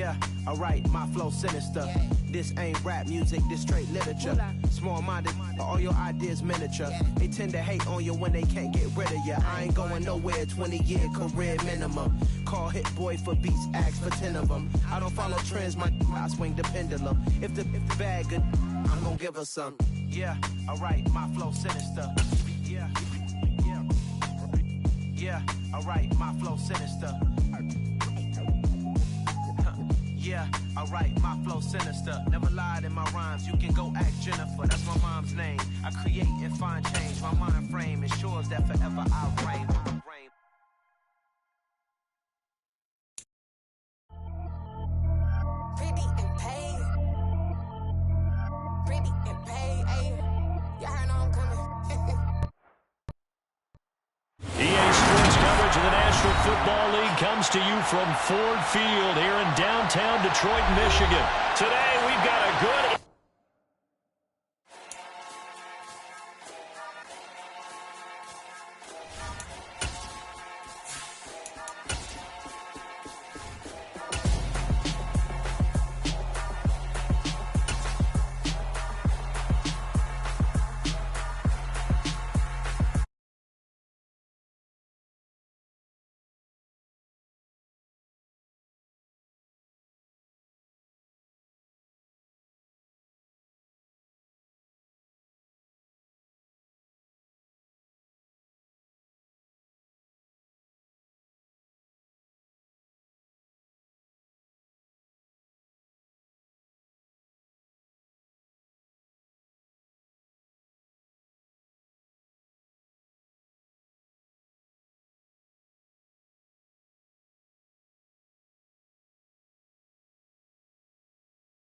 Yeah, alright, my flow sinister. This ain't rap music, this straight literature. Small-minded, all your ideas miniature. They tend to hate on you when they can't get rid of you. I ain't going nowhere, 20-year career minimum. Call Hit Boy for beats, ask for 10 of them. I don't follow trends, I swing the pendulum. If the bag good, I'm gonna give her some. Yeah, alright, my flow sinister. Yeah, alright, my flow sinister. Yeah, alright, my flow sinister. Never lied in my rhymes, you can go ask Jennifer. That's my mom's name. I create and find change. My mind frame ensures that forever I'll reign. Pretty and paid. Pretty and paid. Ayy, y'all heard I'm coming. EA Sports coverage of the National Football League comes to you from Ford Field here in downtown Detroit, Michigan. Today we've got a good...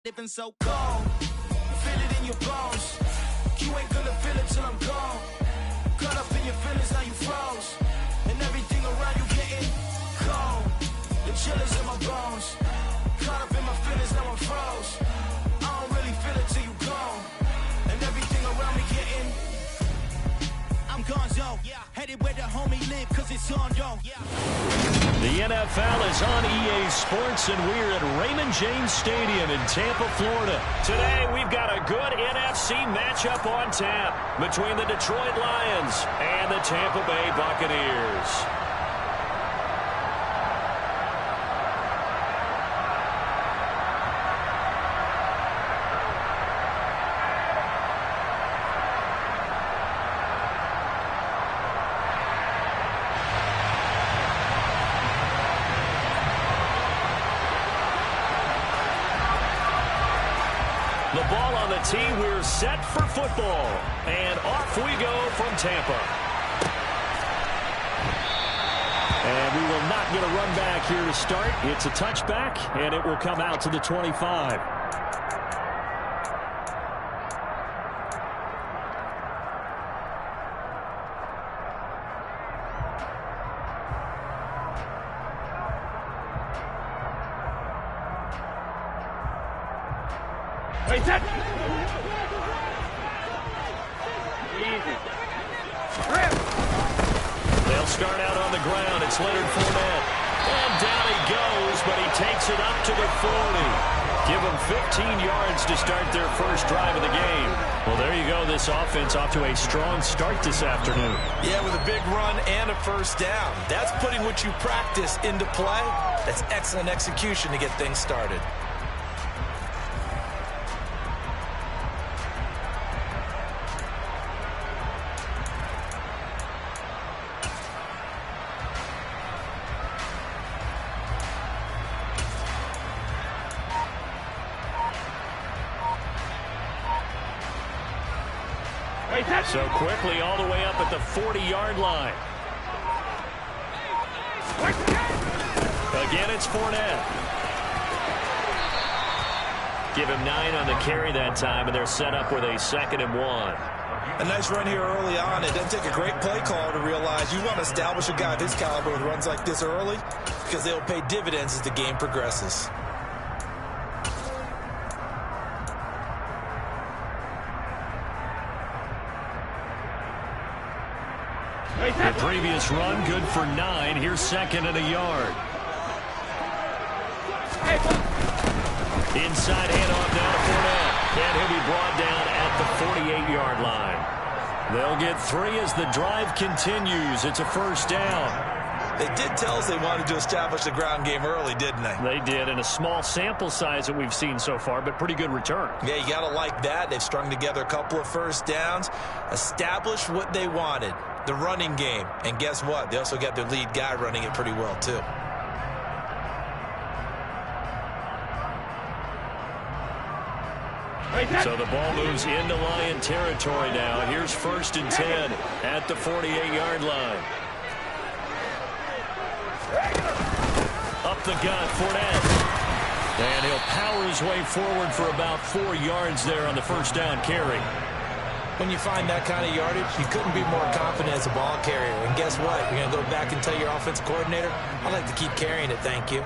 Living so cold, feel it in your bones. You ain't gonna feel it till I'm gone. Caught up in your feelings, now you froze. And everything around you getting cold. The chillers in my bones. Caught up in my feelings, now I'm froze. I don't really feel it till you gone. And everything around me getting... I'm gonzo, headed where the homie live, cause it's on, yo. The NFL is on EA Sports, and we're at Raymond James Stadium in Tampa, Florida. Today, we've got a good NFC matchup on tap between the Detroit Lions and the Tampa Bay Buccaneers. The ball on the tee, we're set for football. And off we go from Tampa. And we will not get a run back here to start. It's a touchback, and it will come out to the 25. Set. Easy. They'll start out on the ground. It's Leonard Fournette. And down he goes, but he takes it up to the 40. Give them 15 yards to start their first drive of the game. Well, there you go. This offense off to a strong start this afternoon. Yeah, with a big run and a first down. That's putting what you practice into play. That's excellent execution to get things started. So quickly all the way up at the 40-yard line. Again, it's Fournette. Give him 9 on the carry that time, and they're set up with a 2nd and 1. A nice run here early on. It doesn't take a great play caller to realize you want to establish a guy of his caliber with runs like this early because they'll pay dividends as the game progresses. The previous run, good for 9. Here's 2nd and a yard. Inside handoff down to Fournette. And he'll be brought down at the 48-yard line. They'll get 3 as the drive continues. It's a first down. They did tell us they wanted to establish the ground game early, didn't they? They did, in a small sample size that we've seen so far, but pretty good return. Yeah, you got to like that. They've strung together a couple of first downs, established what they wanted, the running game. And guess what? They also got their lead guy running it pretty well, too. So the ball moves into Lion territory now. Here's 1st and 10 at the 48-yard line. Up the gut, Fournette. And he'll power his way forward for about 4 yards there on the first down carry. When you find that kind of yardage, you couldn't be more confident as a ball carrier. And guess what? You're going to go back and tell your offensive coordinator, I'd like to keep carrying it, thank you.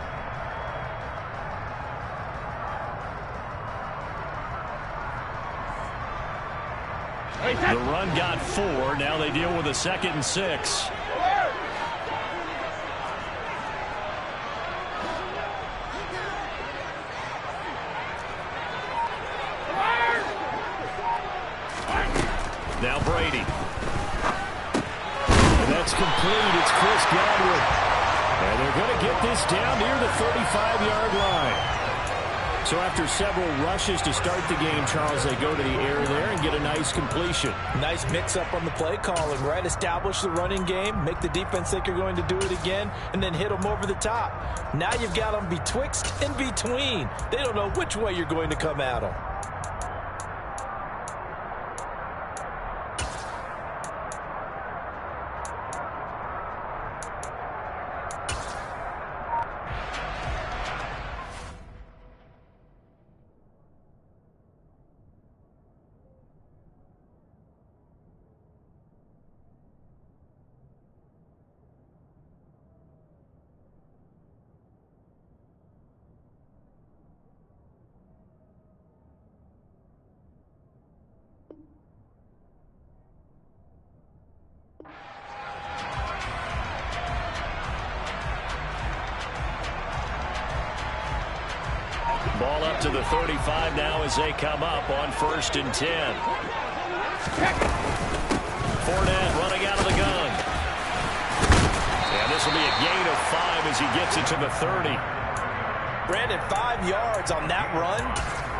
The run got 4. Now they deal with a 2nd and 6. Now Brady. And that's complete. It's Chris Godwin. And they're going to get this down near the 35-yard line. So after several rushes to start the game, Charles, they go to the air there and get a nice completion. Nice mix-up on the play calling, right? Establish the running game, make the defense think you're going to do it again, and then hit them over the top. Now you've got them betwixt and between. They don't know which way you're going to come at them. Ball up to the 35 now as they come up on 1st and 10. Fournette running out of the gun. And this will be a gain of 5 as he gets it to the 30. Brandon, 5 yards on that run.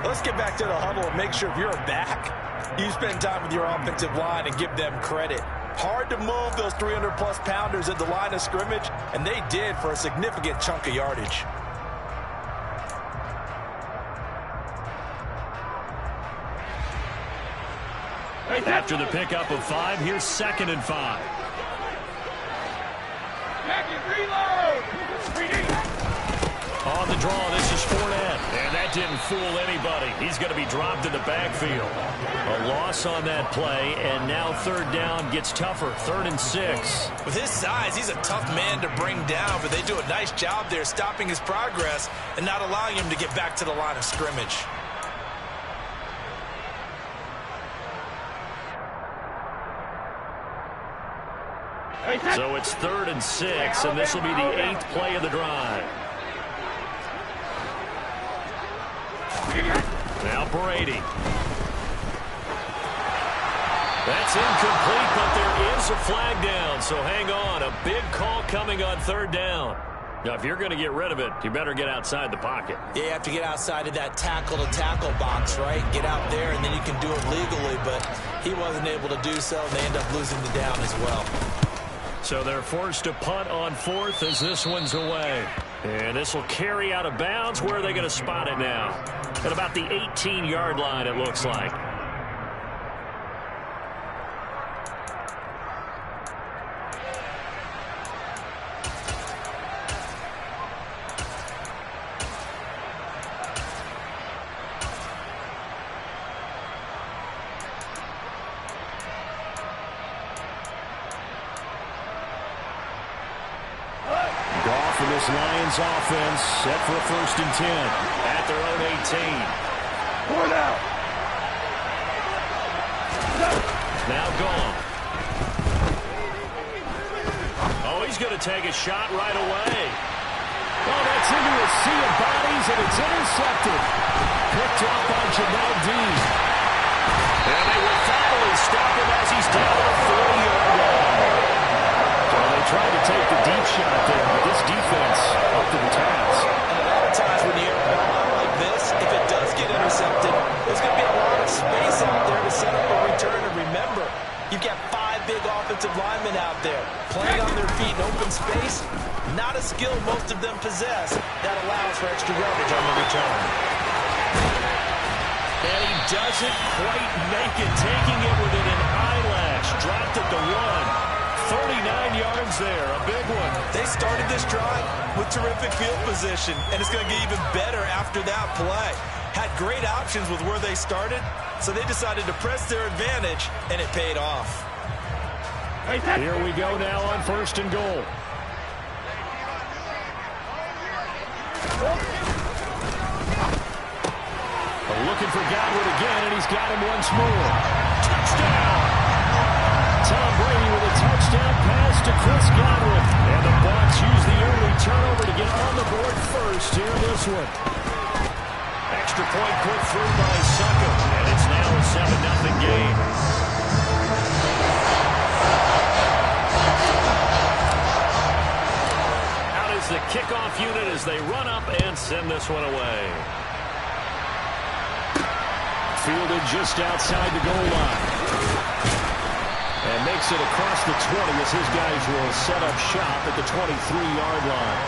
Let's get back to the huddle and make sure if you're a back, you spend time with your offensive line and give them credit. Hard to move those 300-plus pounders at the line of scrimmage, and they did for a significant chunk of yardage. After the pickup of 5, here's 2nd and 5. On the draw, this is Fournette. And that didn't fool anybody. He's going to be dropped in the backfield. A loss on that play, and now 3rd down gets tougher. 3rd and 6. With his size, he's a tough man to bring down, but they do a nice job there stopping his progress and not allowing him to get back to the line of scrimmage. So it's 3rd and 6, and this will be the 8th play of the drive. Now Brady. That's incomplete, but there is a flag down, so hang on. A big call coming on 3rd down. Now, if you're going to get rid of it, you better get outside the pocket. Yeah, you have to get outside of that tackle-to-tackle box, right? Get out there, and then you can do it legally, but he wasn't able to do so, and they end up losing the down as well. So they're forced to punt on 4th as this one's away. And this will carry out of bounds. Where are they going to spot it now? At about the 18-yard line, it looks like. This Lions offense set for a 1st and 10 at their own 18. Now gone. Oh, he's going to take a shot right away. Oh, that's into a sea of bodies, and it's intercepted. Picked off by Jamel Dean. And they will finally stop him as he's down at the 40-yard line. So they tried to take the deep shot there, but this defense up to the task. And a lot of times when you air a ball out like this, if it does get intercepted, there's going to be a lot of space out there to set up a return. And remember, you've got 5 big offensive linemen out there playing on their feet in open space. Not a skill most of them possess that allows for extra yardage on the return. And he doesn't quite make it, taking it within an eyelash. Dropped at the 1. 39 yards there, a big one. They started this drive with terrific field position, and it's going to get even better after that play. Had great options with where they started, so they decided to press their advantage, and it paid off. Here we go now on 1st and goal. Looking for Godwin again, and he's got him once more. Touchdown! Tom Brady with a touchdown pass to Chris Godwin. And the Bucs use the early turnover to get on the board first here in this one. Extra point put through by Succa, and it's now a 7-0 game. Out is the kickoff unit as they run up and send this one away. Fielded just outside the goal line. And makes it across the 20 as his guys will set up shop at the 23-yard line.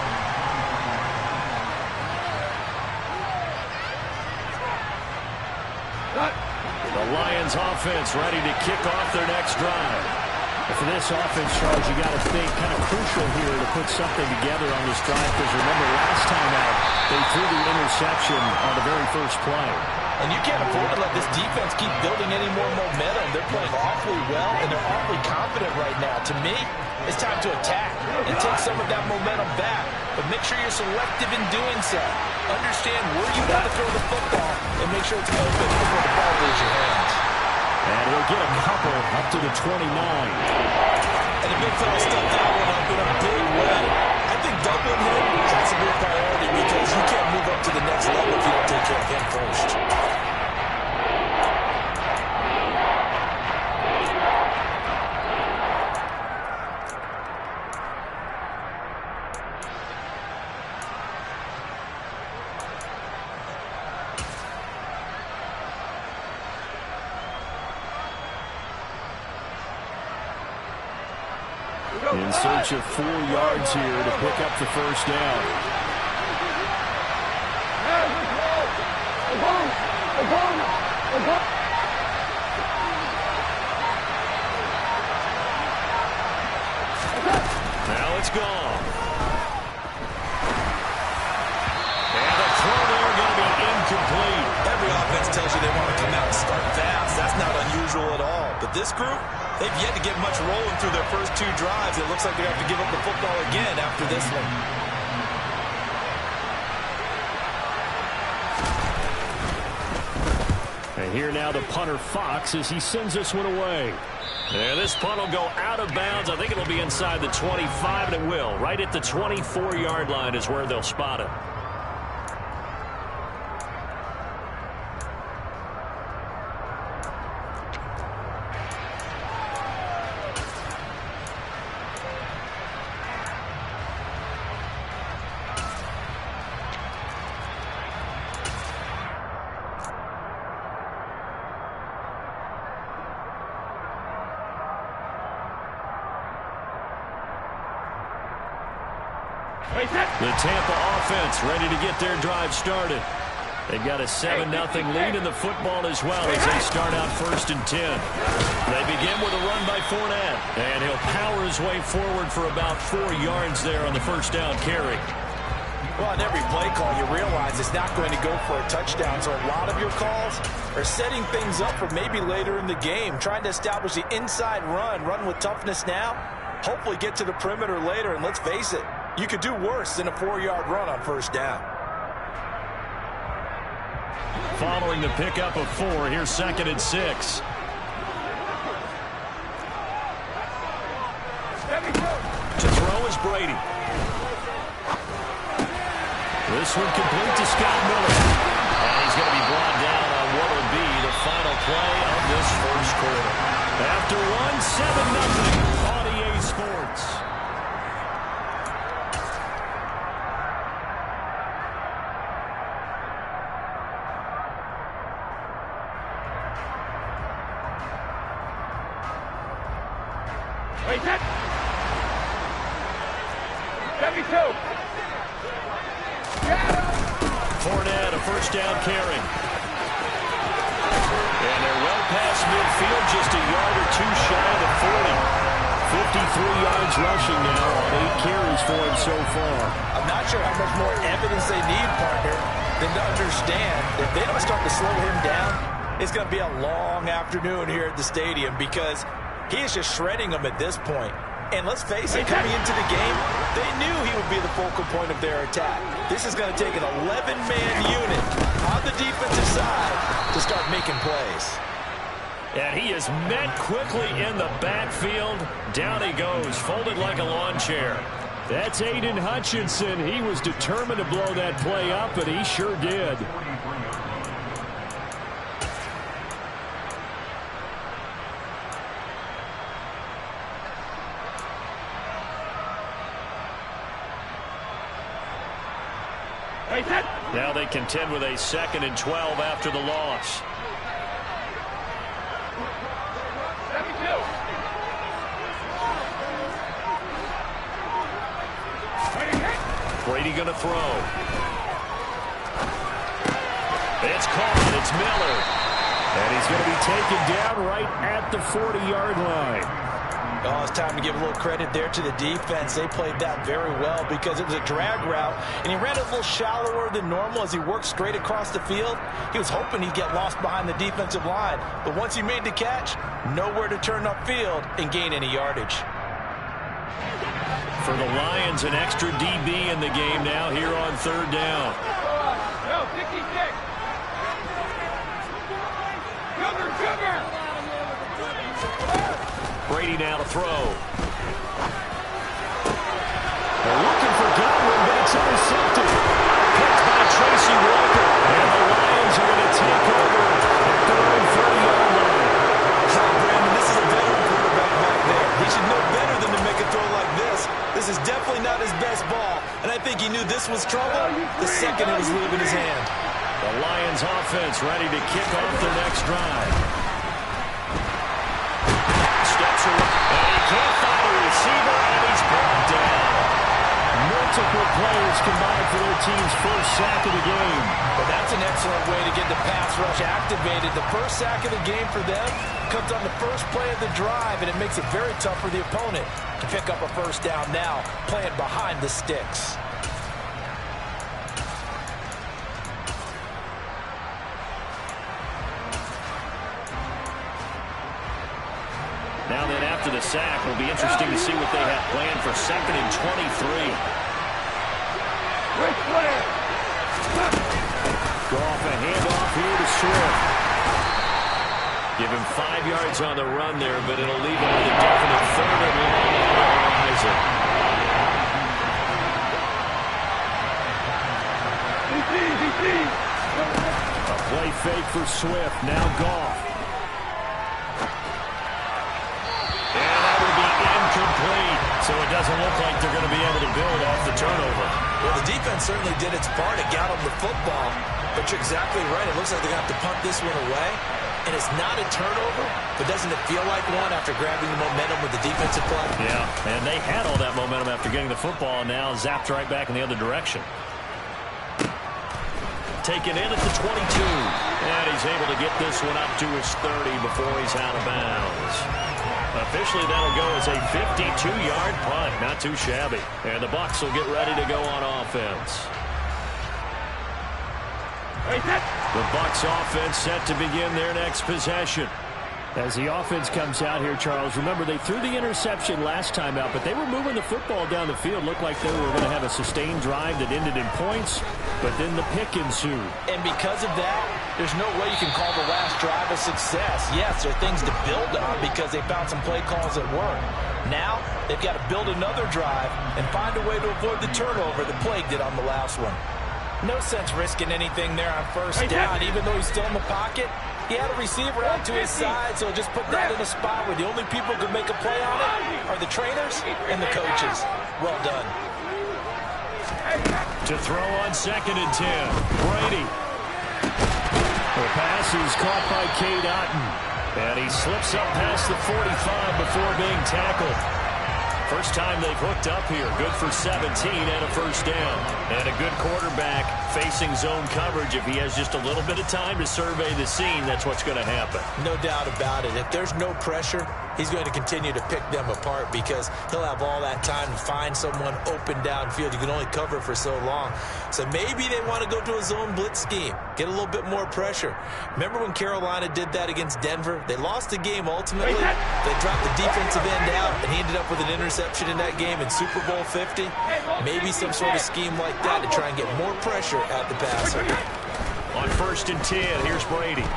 The Lions offense ready to kick off their next drive. And for this offense, Charles, you got to think kind of crucial here to put something together on this drive, because remember last time out, they threw the interception on the very first play. And you can't afford to let this defense keep building any more momentum. They're playing awfully well, and they're awfully confident right now. To me, it's time to attack and take some of that momentum back. But make sure you're selective in doing so. Understand where you got to throw the football and make sure it's open before the ball leaves your hands. And he'll get a couple up to the 29. And the big fella stepped that one up in a big way. I think doubling him has to be a priority, because you can't move up to the next level if you don't take care of him first. In search of 4 yards here to pick up the first down. Now it's gone. And the throw there going to be incomplete. Every offense tells you they want to come out and start fast. That's not unusual at all. But this group, they've yet to get much rolling through their first 2 drives. It looks like they have to give up the football again after this one. And here now the punter Fox as he sends this one away. And this punt will go out of bounds. I think it'll be inside the 25, and it will. Right at the 24-yard line is where they'll spot it. The Tampa offense ready to get their drive started. They've got a 7-0 lead in the football as well as they start out 1st and 10. They begin with a run by Fournette, and he'll power his way forward for about 4 yards there on the first down carry. Well, on every play call, you realize it's not going to go for a touchdown, so a lot of your calls are setting things up for maybe later in the game, trying to establish the inside run with toughness now, hopefully get to the perimeter later, and let's face it, you could do worse than a 4-yard run on first down. Following the pickup of 4, here's 2nd and 6. To throw is Brady. This one complete to Scott Miller. And he's going to be brought down on what will be the final play of this first quarter. After one, 7-0 on EA Sports. Wait, that. 72. Fournette, a first down carry. And they're well past midfield, just a yard or two shy of the 40. 53 yards rushing now on 8 carries for him so far. I'm not sure how much more evidence they need, partner, than to understand if they don't start to slow him down, it's going to be a long afternoon here at the stadium because he is just shredding them at this point. And let's face it, coming into the game, they knew he would be the focal point of their attack. This is going to take an 11-man unit on the defensive side to start making plays. And he is met quickly in the backfield. Down he goes, folded like a lawn chair. That's Aiden Hutchinson. He was determined to blow that play up, and he sure did. Now they contend with a 2nd and 12 after the loss. 72. Brady going to throw. It's caught. It's Miller. And he's going to be taken down right at the 40-yard line. Oh, it's time to give a little credit there to the defense. They played that very well because it was a drag route, and he ran a little shallower than normal as he worked straight across the field. He was hoping he'd get lost behind the defensive line, but once he made the catch, nowhere to turn upfield and gain any yardage. For the Lions, an extra DB in the game now here on 3rd down. No, 66. Cover. Brady now to throw. They're looking for Godwin, but it's intercepted. Picked by Tracy Walker. And the Lions are going to take over at their own 30-yard line. Brandon, this is a veteran quarterback back there. He should know better than to make a throw like this. This is definitely not his best ball, and I think he knew this was trouble the second it was leaving his hand. The Lions offense ready to kick off their next drive. Steps away, and he can't find a receiver, and he's brought down. Multiple players combined for their team's first sack of the game. But that's an excellent way to get the pass rush activated. The first sack of the game for them comes on the first play of the drive, and it makes it very tough for the opponent to pick up a first down now, playing behind the sticks. Now then, after the sack, will be interesting to see what they have planned for 2nd and 23. Goff, a handoff here to Swift. Give him 5 yards on the run there, but it'll leave him with a definite 3rd and long on the horizon. A play fake for Swift. Now Goff. Incomplete, so it doesn't look like they're going to be able to build off the turnover. Well, the defense certainly did its part to get them the football, but you're exactly right. It looks like they're going to have to punt this one away, and it's not a turnover, but doesn't it feel like one after grabbing the momentum with the defensive play? Yeah, and they had all that momentum after getting the football, and now zapped right back in the other direction. Taken in at the 22, and he's able to get this one up to his 30 before he's out of bounds. Officially, that'll go as a 52-yard punt. Not too shabby. And the Bucs will get ready to go on offense. The Bucs offense set to begin their next possession. As the offense comes out here, Charles, remember they threw the interception last time out, but they were moving the football down the field. Looked like they were going to have a sustained drive that ended in points, but then the pick ensued. And because of that, there's no way you can call the last drive a success. Yes, there are things to build on because they found some play calls that work. Now, they've got to build another drive and find a way to avoid the turnover that plagued it on the last one. No sense risking anything there on first down, even though he's still in the pocket. He had a receiver out to his side, so just put that in a spot where the only people who can make a play on it are the trainers and the coaches. Well done. To throw on 2nd and 10. Brady. The pass is caught by Cade Otton. And he slips up past the 45 before being tackled. First time they've hooked up here. Good for 17 and a first down. And a good quarterback facing zone coverage. If he has just a little bit of time to survey the scene, that's what's going to happen. No doubt about it. If there's no pressure, he's going to continue to pick them apart because he'll have all that time to find someone open downfield. You can only cover for so long. So maybe they want to go to a zone blitz scheme, get a little bit more pressure. Remember when Carolina did that against Denver? They lost the game ultimately. They dropped the defensive end out, and he ended up with an interception in that game in Super Bowl 50. Maybe some sort of scheme like that to try and get more pressure at the passer. On 1st and 10, here's Brady.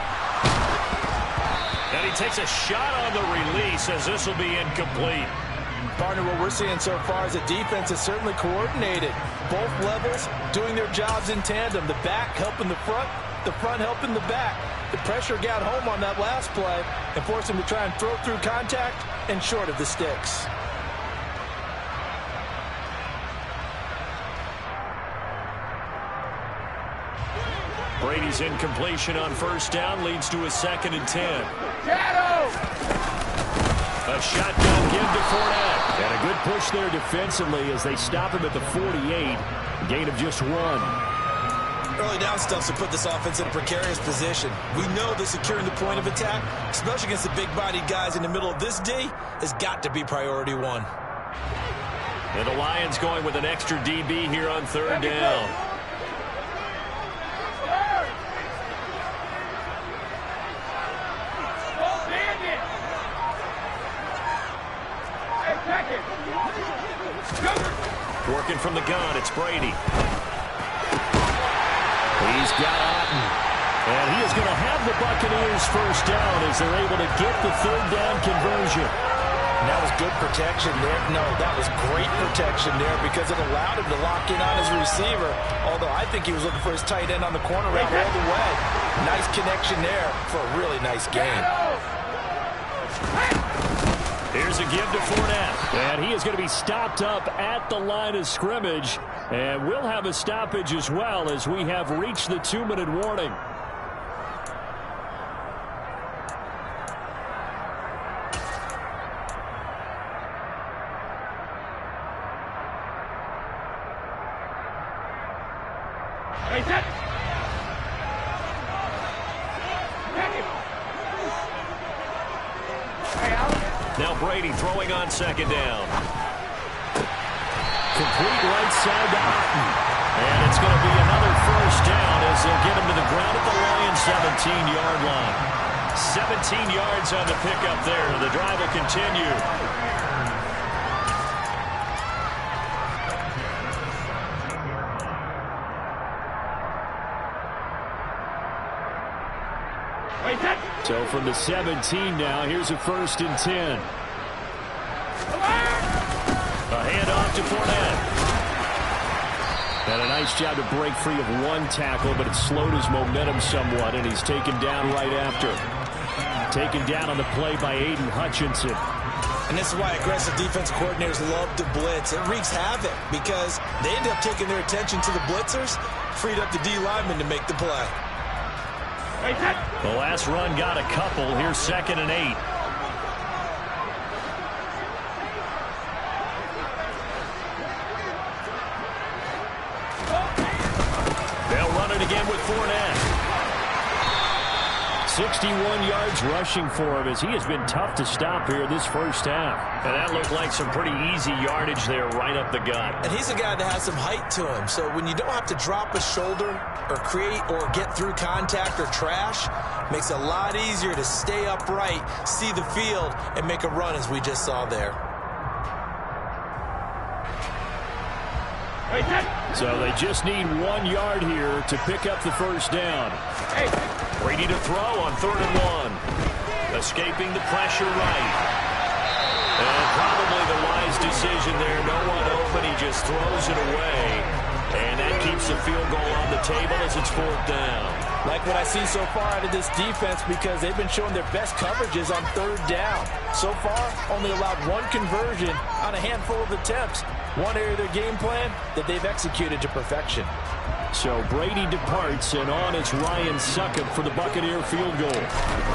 And he takes a shot on the release as this will be incomplete. Partner, what we're seeing so far is the defense is certainly coordinated. Both levels doing their jobs in tandem. The back helping the front helping the back. The pressure got home on that last play and forced him to try and throw through contact and short of the sticks. Brady's incompletion on first down leads to a 2nd and 10. A shotgun give to Fournette. And a good push there defensively as they stop him at the 48. Gain of just 1. Early down stuff to put this offense in a precarious position. We know that securing the point of attack, especially against the big-bodied guys in the middle of this D, has got to be priority 1. And the Lions going with an extra DB here on 3rd down. Working from the gun, it's Brady. He's got Otton. And he is going to have the Buccaneers first down as they're able to get the 3rd down conversion. And that was good protection there. No, that was great protection there because it allowed him to lock in on his receiver. Although I think he was looking for his tight end on the corner route all the way. Nice connection there for a really nice gain. Here's a give to Fournette. And he is going to be stopped up at the line of scrimmage. And we'll have a stoppage as well as we have reached the 2-minute warning. Now Brady throwing on 2nd down. Complete right side to Otton. And it's going to be another first down as they'll get him to the ground at the Lions' 17-yard line. 17 yards on the pickup there. The drive will continue. So from the 17 now, here's a 1st and 10. A handoff to Fournette. And a nice job to break free of 1 tackle, but it slowed his momentum somewhat, and he's taken down right after. Taken down on the play by Aiden Hutchinson. And this is why aggressive defense coordinators love to blitz. It wreaks havoc because they end up taking their attention to the blitzers, freed up the D lineman to make the play. The last run got a couple. Here's 2nd and 8. They'll run it again with Fournette. 61 yards rushing for him as he has been tough to stop here this first half. And that looked like some pretty easy yardage there right up the gut. And he's a guy that has some height to him. So when you don't have to drop a shoulder or create or get through contact or trash, makes it a lot easier to stay upright, see the field, and make a run as we just saw there. So they just need 1 yard here to pick up the first down. Brady to throw on 3rd and 1. Escaping the pressure right. And probably the wise decision there. No one open. He just throws it away. And that keeps the field goal on the table as it's 4th down. Like what I see so far out of this defense, because they've been showing their best coverages on 3rd down. So far, only allowed 1 conversion on a handful of attempts. One area of their game plan that they've executed to perfection. So Brady departs, and on is Ryan Succop for the Buccaneer field goal.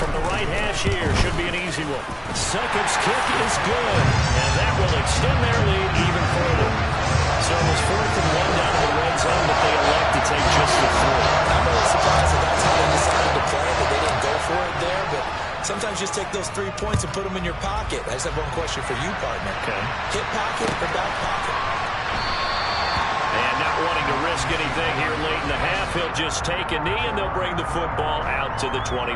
From the right hash here, should be an easy one. Succop's kick is good, and that will extend their lead even further. So it was 4th and 1 down in the red zone, but they elect to take just the 4. I'm really surprised that that's how they decided to play, that they didn't go for it there, but sometimes just take those 3 points and put them in your pocket. I just have one question for you, partner. Okay. Hip pocket or back pocket? And not wanting to risk anything here late in the half, he'll just take a knee, and they'll bring the football out to the 25.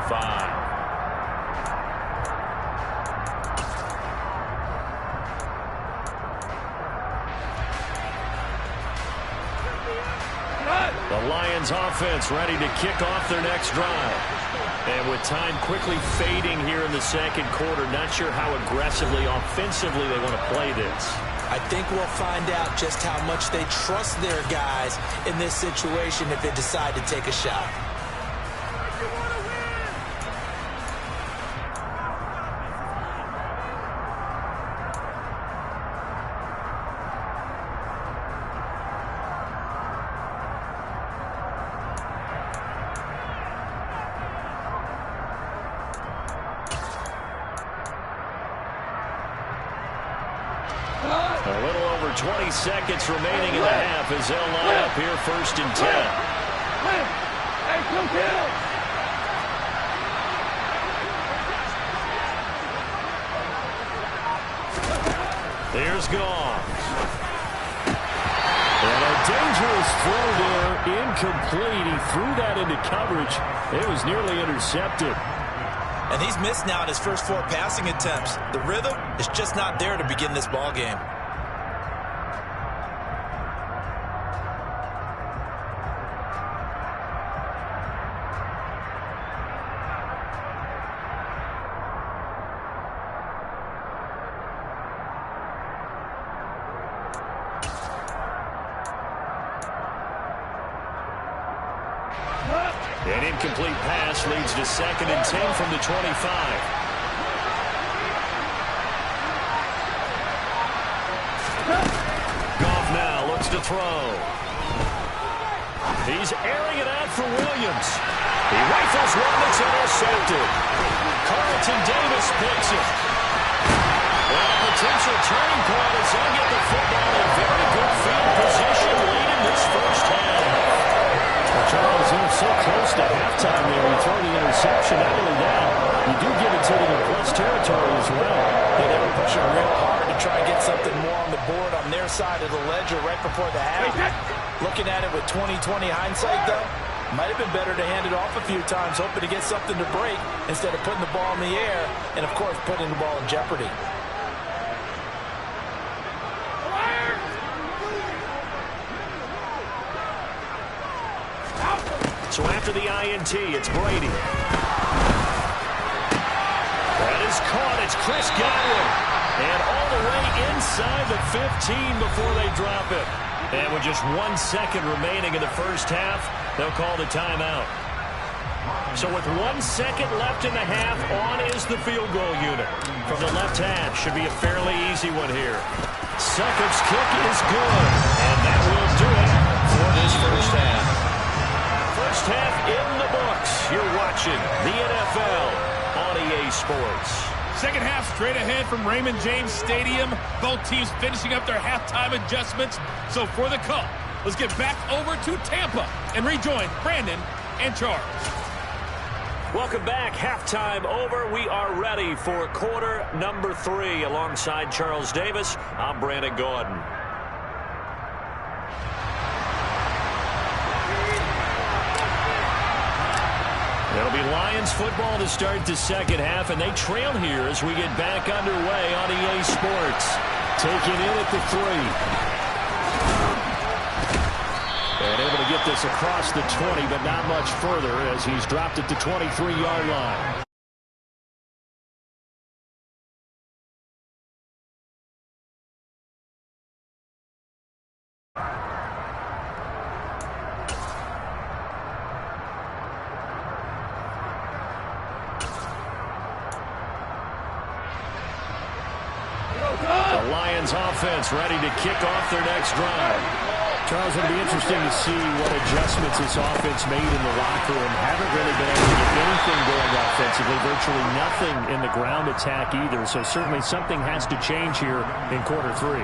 The Lions offense ready to kick off their next drive. And with time quickly fading here in the 2nd quarter, not sure how aggressively, offensively they want to play this. I think we'll find out just how much they trust their guys in this situation if they decide to take a shot. A little over 20 seconds remaining in the half as they'll line up here 1st and 10. Hey, come down! There's Goff. And a dangerous throw there, incomplete. He threw that into coverage. It was nearly intercepted. And he's missed now in his first 4 passing attempts. The rhythm is just not there to begin this ball game. An incomplete pass leads to 2nd and 10 from the 25. Goff now looks to throw. He's airing it out for Williams. He rifles one that's intercepted. Carlton Davis picks it. Well, a potential turning point as they get the football in very good field position late in this 1st half. Charles, they're so close to halftime there. You throw the interception. Not only that, you do give it to them in plus territory as well. Yeah, they were pushing real hard to try and get something more on the board on their side of the ledger right before the half. Looking at it with 20/20 hindsight, though, might have been better to hand it off a few times, hoping to get something to break instead of putting the ball in the air and, of course, putting the ball in jeopardy. So after the INT, it's Brady. That is caught. It's Chris Godwin. And all the way inside the 15 before they drop it. And with just 1 second remaining in the 1st half, they'll call the timeout. So with 1 second left in the half, on is the field goal unit. From the left hash, should be a fairly easy one here. Succop's kick is good. And that will do it for this 1st half. 1st half in the books. You're watching the NFL on EA Sports. 2nd half straight ahead from Raymond James Stadium. Both teams finishing up their halftime adjustments. So for the call, let's get back over to Tampa and rejoin Brandon and Charles. Welcome back. Halftime over. We are ready for quarter number 3. Alongside Charles Davis, I'm Brandon Gordon. It'll be Lions football to start the 2nd half, and they trail here as we get back underway on EA Sports. Taking in at the 3. And able to get this across the 20, but not much further as he's dropped at the 23-yard line. Lions offense ready to kick off their next drive. Charles, it'll be interesting to see what adjustments this offense made in the locker room. Haven't really been able to get anything going offensively, virtually nothing in the ground attack either. So certainly something has to change here in quarter 3.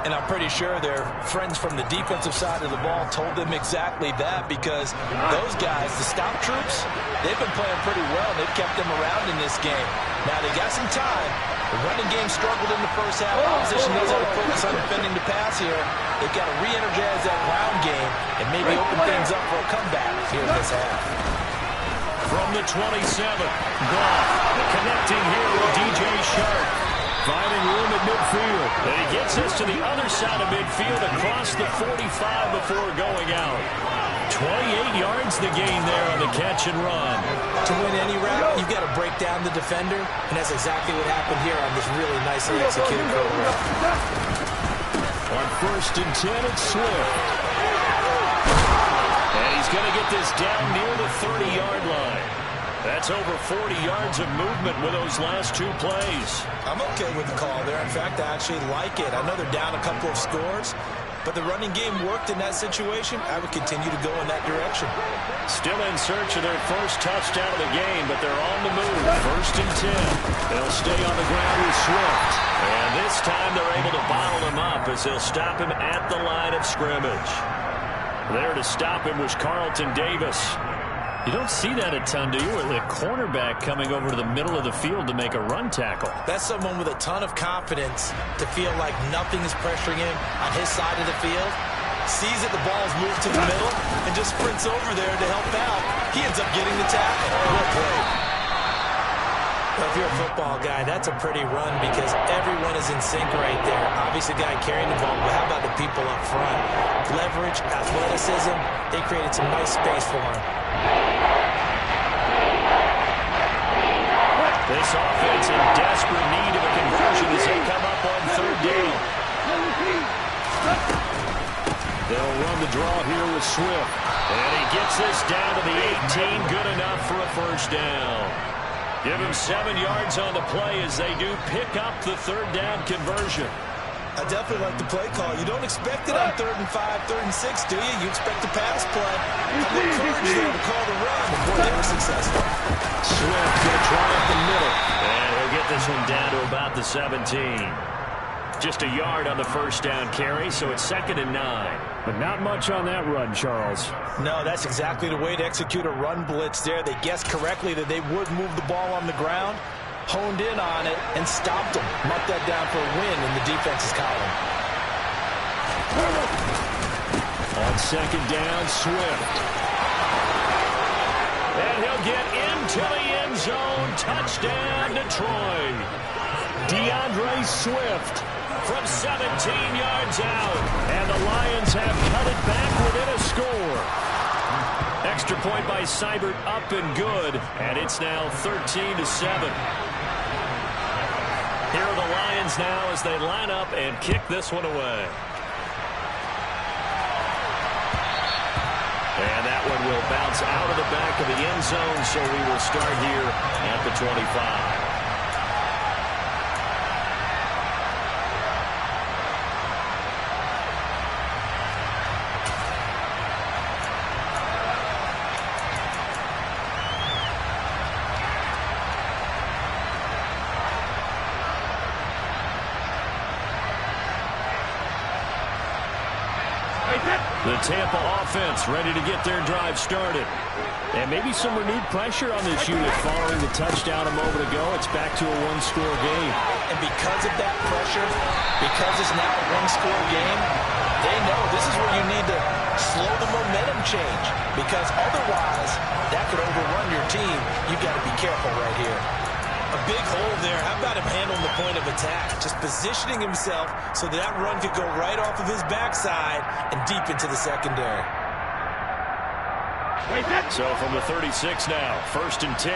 And I'm pretty sure their friends from the defensive side of the ball told them exactly that, because those guys, the stop troops, they've been playing pretty well. They've kept them around in this game. Now they got some time. The running game struggled in the first half. Opposition knows how to focus on defending the pass here. They've got to re-energize that ground game and maybe open things up for a comeback here in this half. From the 27, Goff connecting here with DJ Shark. Finding room at midfield. And he gets us to the other side of midfield across the 45 before going out. 28 yards the gain there on the catch and run. To win any route, you've got to break down the defender, and that's exactly what happened here on this really nicely executed curl route. On 1st and 10, it's Swift. And he's going to get this down near the 30-yard line. That's over 40 yards of movement with those last 2 plays. I'm okay with the call there. In fact, I actually like it. I know they're down a couple of scores, but the running game worked in that situation. I would continue to go in that direction. Still in search of their first touchdown of the game, but they're on the move. 1st and 10. They'll stay on the ground with Swift. And this time they're able to bottle him up as they'll stop him at the line of scrimmage. There to stop him was Carlton Davis. You don't see that a ton, do you? With a cornerback coming over to the middle of the field to make a run tackle. That's someone with a ton of confidence to feel like nothing is pressuring him on his side of the field. Sees that the ball's moved to the middle and just sprints over there to help out. He ends up getting the tackle. Well played. Well, if you're a football guy, that's a pretty run because everyone is in sync right there. Obviously, the guy carrying the ball, but how about the people up front? Leverage, athleticism, they created some nice space for him. This offense in desperate need of a conversion as they come up on 3rd down. They'll run the draw here with Swift. And he gets this down to the 18. Good enough for a 1st down. Give him 7 yards on the play as they do pick up the 3rd down conversion. I definitely like the play call. You don't expect it on 3rd and 5, 3rd and 6, do you? You expect a pass play. I'm encouraged there to call the run, and boy, they were successful. Swift going to try up the middle. And he'll get this one down to about the 17. Just a yard on the 1st down carry, so it's 2nd and 9. But not much on that run, Charles. No, that's exactly the way to execute a run blitz there. They guessed correctly that they would move the ball on the ground, honed in on it, and stopped them. Marked that down for a win in the defense's column. On 2nd down, Swift. And he'll get into the end zone. Touchdown, Detroit. DeAndre Swift from 17 yards out. And the Lions have cut it back within a score. Extra point by Seibert up and good. And it's now 13-7. Here are the Lions now as they line up and kick this one away. And that one will bounce out of the back of the end zone, so we will start here at the 25. The Tampa offense ready to get their drive started. And maybe some renewed pressure on this unit following the touchdown a moment ago. It's back to a one-score game. And because of that pressure, because it's now a one-score game, they know this is where you need to slow the momentum change. Because otherwise, that could overrun your team. You've got to be careful right here. A big hole there. How about him handling the point of attack? Just positioning himself so that run could go right off of his backside and deep into the secondary. So from the 36 now, 1st and 10.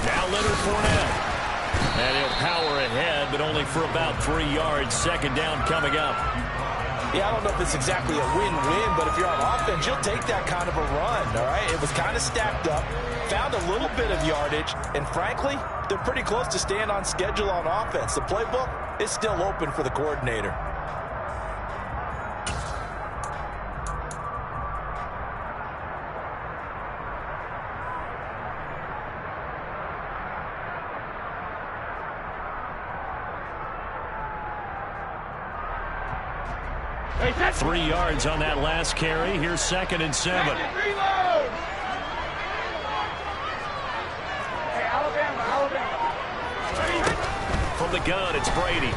Now Leonard Fournette. And he'll power ahead, but only for about 3 yards. 2nd down coming up. Yeah, I don't know if it's exactly a win-win, but if you're on offense, you'll take that kind of a run, all right? It was kind of stacked up, found a little bit of yardage, and frankly, they're pretty close to staying on schedule on offense. The playbook is still open for the coordinator. Hey, 3 yards on that last carry. Here's 2nd and 7. Reload! Hey, Alabama. From the gun, it's Brady.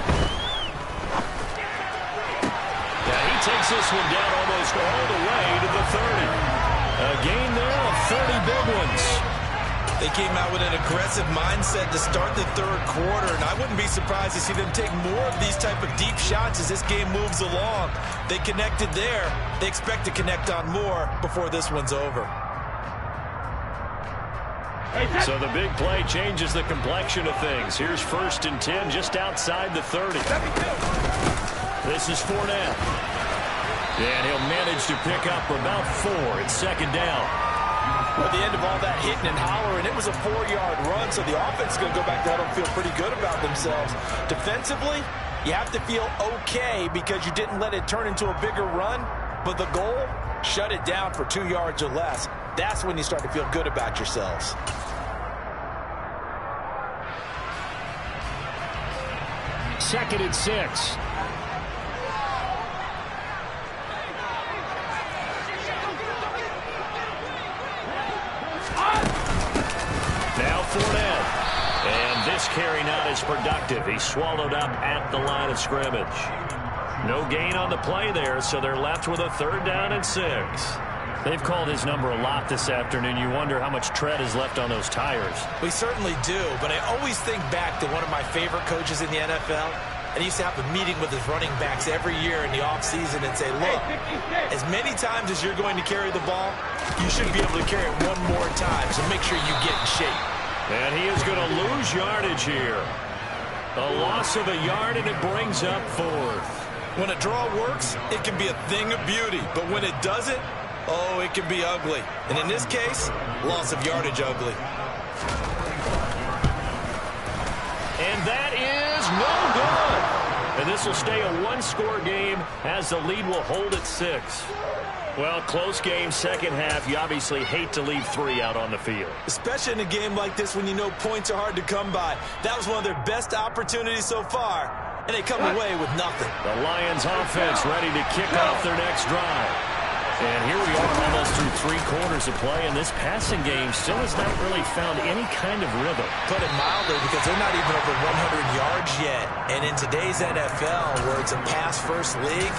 Yeah, he takes this one down almost all the way to the 30. A gain there of 30 big ones. They came out with an aggressive mindset to start the third quarter, and I wouldn't be surprised to see them take more of these type of deep shots as this game moves along. They connected there. They expect to connect on more before this one's over. So the big play changes the complexion of things. Here's 1st and 10 just outside the 30. This is Fournette. And he'll manage to pick up about 4. It's 2nd down. At the end of all that hitting and hollering, it was a 4-yard run, so the offense is going to go back to huddle and feel pretty good about themselves. Defensively, you have to feel okay because you didn't let it turn into a bigger run, but the goal, shut it down for 2 yards or less. That's when you start to feel good about yourselves. Second and 6. Now Fournette. And this carry not as productive. He swallowed up at the line of scrimmage. No gain on the play there, so they're left with a 3rd down and 6. They've called his number a lot this afternoon. You wonder how much tread is left on those tires. We certainly do, but I always think back to one of my favorite coaches in the NFL. And he used to have a meeting with his running backs every year in the offseason and say, look, as many times as you're going to carry the ball, you should be able to carry it one more time, so make sure you get in shape. And he is going to lose yardage here. A loss of a yard, and it brings up 4th. When a draw works, it can be a thing of beauty. But when it doesn't, oh, it can be ugly. And in this case, loss of yardage ugly. And that is no good. And this will stay a 1-score game as the lead will hold at 6. Well, close game, second half. You obviously hate to leave 3 out on the field. Especially in a game like this when you know points are hard to come by. That was one of their best opportunities so far, and they come away with nothing. The Lions offense ready to kick off their next drive. And here we are almost through 3 quarters of play, and this passing game still has not really found any kind of rhythm. Put it mildly, because they're not even over 100 yards yet. And in today's NFL, where it's a pass-first league,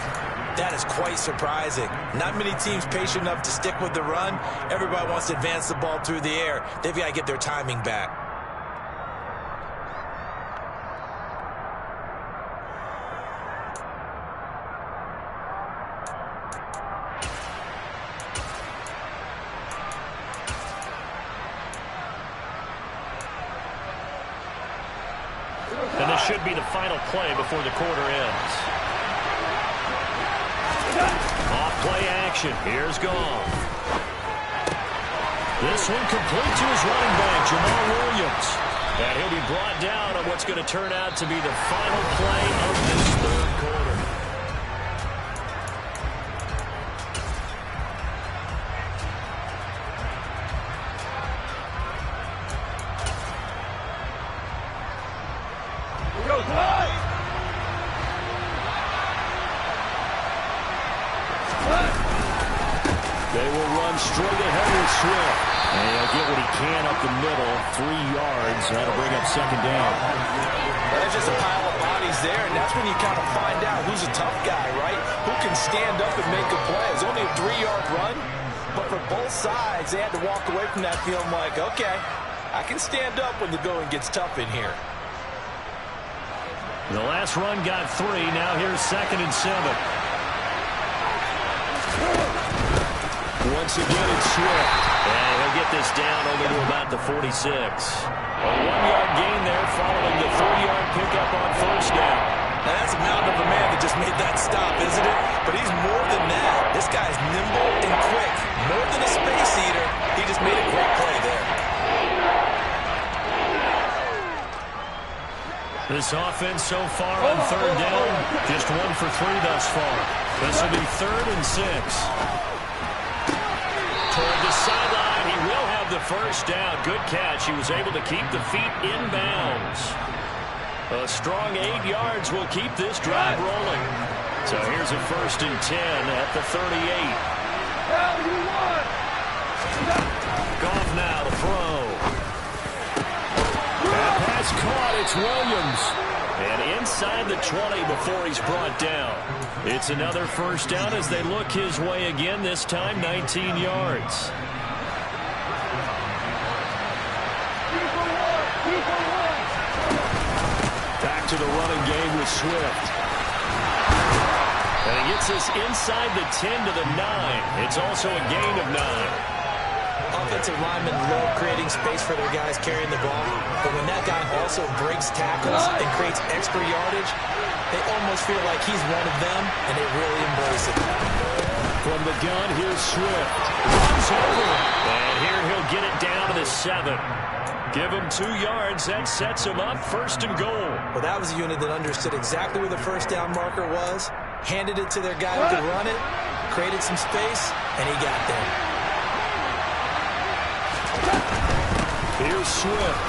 that is quite surprising. Not many teams patient enough to stick with the run. Everybody wants to advance the ball through the air. They've got to get their timing back. And this should be the final play before the quarter ends. Off play action. Here's Goff. This one complete to his running back, Jamal Williams. And he'll be brought down on what's going to turn out to be the final play of this third quarter. They will run straight ahead with Swift. And he'll get what he can up the middle. 3 yards. That'll bring up second down. There's just a pile of bodies there, and that's when you kind of find out who's a tough guy, right? Who can stand up and make a play. It's only a 3-yard run, but for both sides, they had to walk away from that feeling like, okay, I can stand up when the going gets tough in here. The last run got 3. Now here's 2nd and 7. Once again, it's Swift. And he'll get this down over to about the 46. A 1-yard gain there following the 3-yard pickup on first down. Now, that's a mountain of a man that just made that stop, isn't it? But he's more than that. This guy's nimble and quick. More than a space eater. He just made a great play there. This offense so far on third down, just 1 for 3 thus far. This will be 3rd and 6. Toward the sideline, he will have the first down. Good catch. He was able to keep the feet in bounds. A strong 8 yards will keep this drive rolling. So here's a 1st and 10 at the 38. Goff now to throw. That pass caught. It's Williams. And inside the 20 before he's brought down. It's another first down as they look his way again, this time 19 yards. Back to the running game with Swift. And he gets us inside the 10 to the 9. It's also a gain of 9. Offensive linemen love creating space for their guys carrying the ball, but when that guy also breaks tackles and creates extra yardage, they almost feel like he's one of them, and they really embrace it. From the gun, here's Swift. Runs over. And here he'll get it down to the 7. Give him 2 yards. That sets him up 1st and goal. Well, that was a unit that understood exactly where the first down marker was, handed it to their guy who could run it, created some space, and he got there. Here's Swift.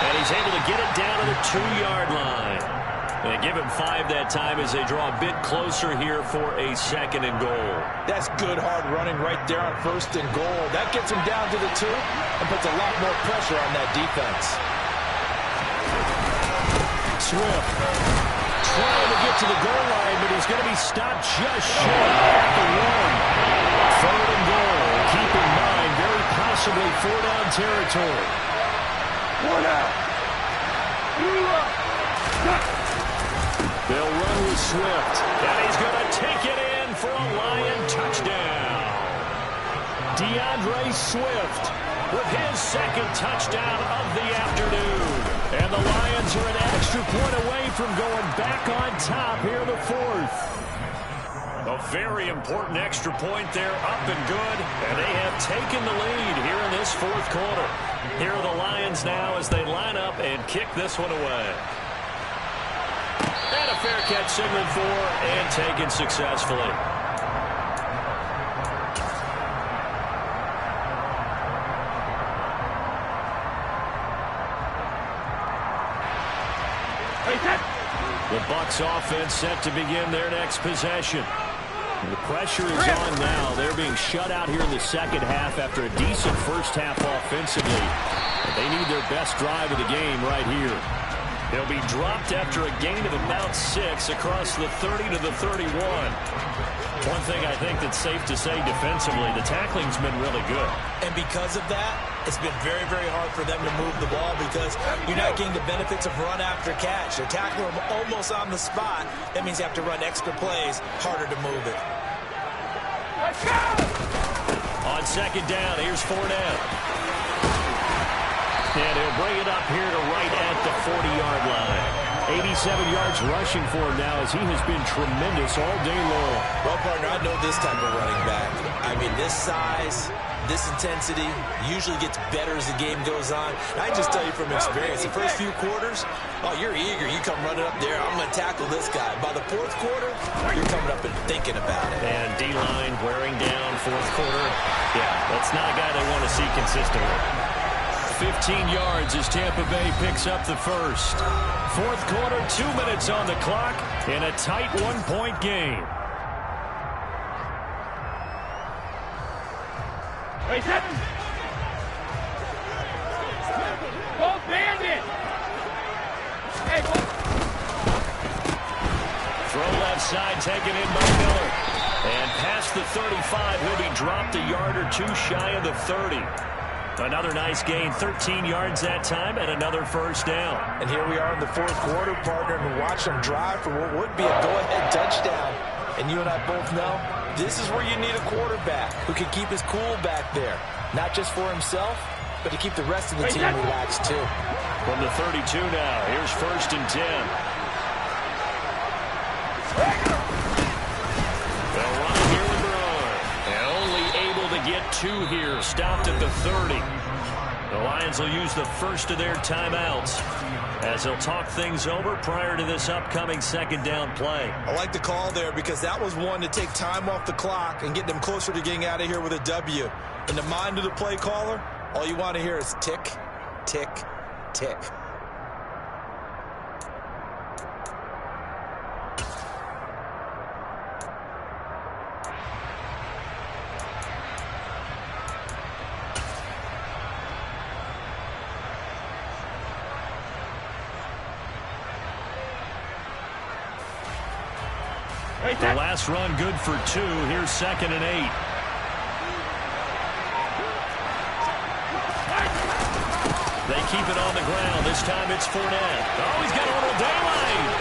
And he's able to get it down to the 2-yard line. They give him 5 that time as they draw a bit closer here for a 2nd and goal. That's good, hard running right there on 1st and goal. That gets him down to the 2 and puts a lot more pressure on that defense. Swift trying to get to the goal line, but he's going to be stopped just short at the 1. 3rd and goal. Keep in mind, very possibly 4-down territory. 1 out. 2 up. They'll run with Swift, and he's going to take it in for a Lion touchdown. DeAndre Swift with his 2nd touchdown of the afternoon. And the Lions are an extra point away from going back on top here in the 4th. A very important extra point there, up and good, and they have taken the lead here in this 4th quarter. Here are the Lions now as they line up and kick this one away. And a fair catch signaled for and taken successfully. The Bucs offense set to begin their next possession. The pressure is on now. They're being shut out here in the 2nd half after a decent first half offensively. But they need their best drive of the game right here. They'll be dropped after a gain of about 6 across the 30 to the 31. One thing I think that's safe to say defensively, the tackling's been really good. And because of that, it's been very, very hard for them to move the ball because you're not getting the benefits of run after catch. They're tackling them almost on the spot. That means you have to run extra plays, harder to move it. Let's go! On 2nd down, here's Fournette. And he'll bring it up here to right at the 40-yard line. 87 yards rushing for him now as he has been tremendous all day long. Well, partner, I know this type of running back. I mean, this size, this intensity usually gets better as the game goes on. And I just tell you from experience, the first few quarters, oh, you're eager. You come running up there, I'm going to tackle this guy. By the 4th quarter, you're coming up and thinking about it. And D-line wearing down 4th quarter. Yeah, that's not a guy they want to see consistently. 15 yards as Tampa Bay picks up the 1st. 4th quarter, 2 minutes on the clock in a tight 1-point game. Hey, set. Both bandit. Hey, Throw left side taken in by Miller. And past the 35, he'll be dropped a yard or 2 shy of the 30. Another nice gain, 13 yards that time, and another first down. And here we are in the 4th quarter, partner, and watch them drive for what would be a go-ahead touchdown. And you and I both know this is where you need a quarterback who can keep his cool back there. Not just for himself, but to keep the rest of the team relaxed, too. From the 32 now, here's 1st and 10. They'll run it here with Braun. And only able to get 2 here. Stopped at the 30. The Lions will use the first of their timeouts as they'll talk things over prior to this upcoming 2nd down play. I like the call there because that was one to take time off the clock and get them closer to getting out of here with a W. In the mind of the play caller, all you want to hear is tick, tick, tick. The last run good for 2. Here's 2nd and 8. They keep it on the ground. This time it's Fournette. Oh, he's got a little daylight.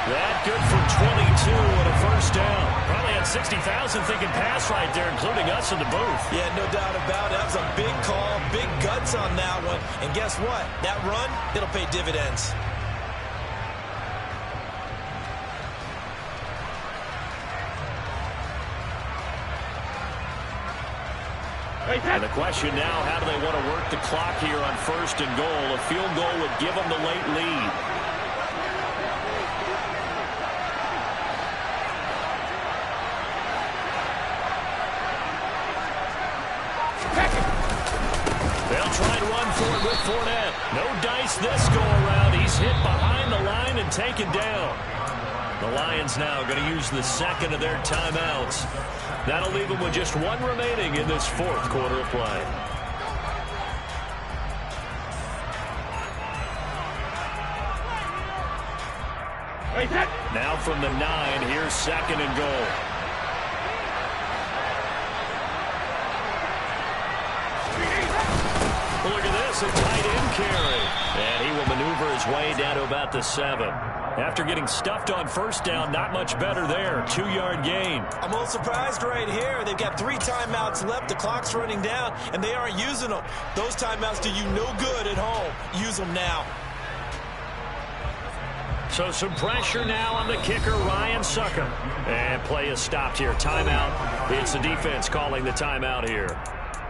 That good for 22 and a 1st down. Probably had 60,000 thinking pass right there, including us in the booth. Yeah, no doubt about it. That was a big call, big guts on that one. And guess what? That run, it'll pay dividends. And the question now, how do they want to work the clock here on 1st and goal? A field goal would give them the late lead. They'll try and run for it with Fournette. No dice this go around. He's hit behind the line and taken down. The Lions now going to use the 2nd of their timeouts. That'll leave them with just 1 remaining in this 4th quarter of play. Now from the 9, here's 2nd and goal. Look at this, a tight end carry. And he will maneuver his way down to about the 7. After getting stuffed on 1st down, not much better there. 2-yard gain. I'm a little surprised right here. They've got 3 timeouts left. The clock's running down, and they aren't using them. Those timeouts do you no good at home. Use them now. So some pressure now on the kicker, Ryan Succop. And play is stopped here. Timeout. It's the defense calling the timeout here.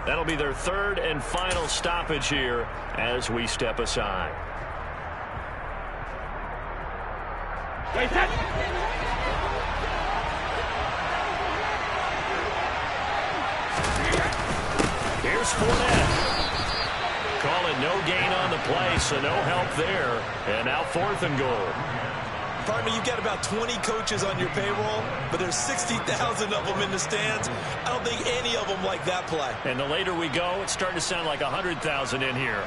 That'll be their 3rd and final stoppage here as we step aside. Here's Fournette. Calling no gain on the play, so no help there. And now 4th and goal. Partner, you've got about 20 coaches on your payroll, but there's 60,000 of them in the stands. I don't think any of them like that play. And the later we go, it's starting to sound like 100,000 in here.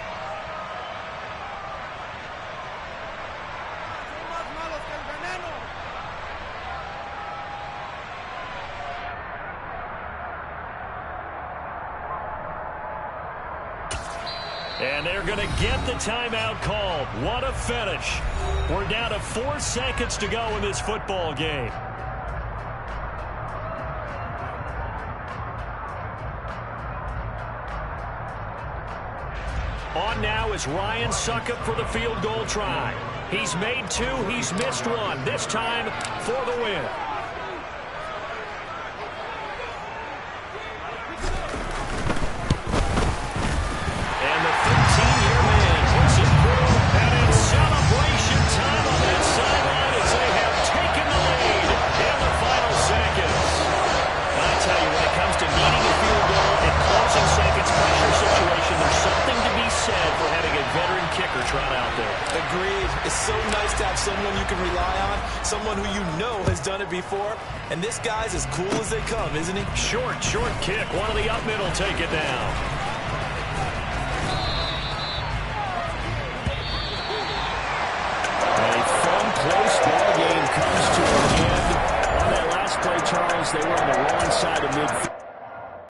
And they're going to get the timeout called. What a finish. We're down to 4 seconds to go in this football game. On now is Ryan Succop for the field goal try. He's made 2, he's missed 1. This time for the win. Someone you can rely on, someone who you know has done it before, and this guy's as cool as they come, isn't he? Short kick. One of the up middle take it down.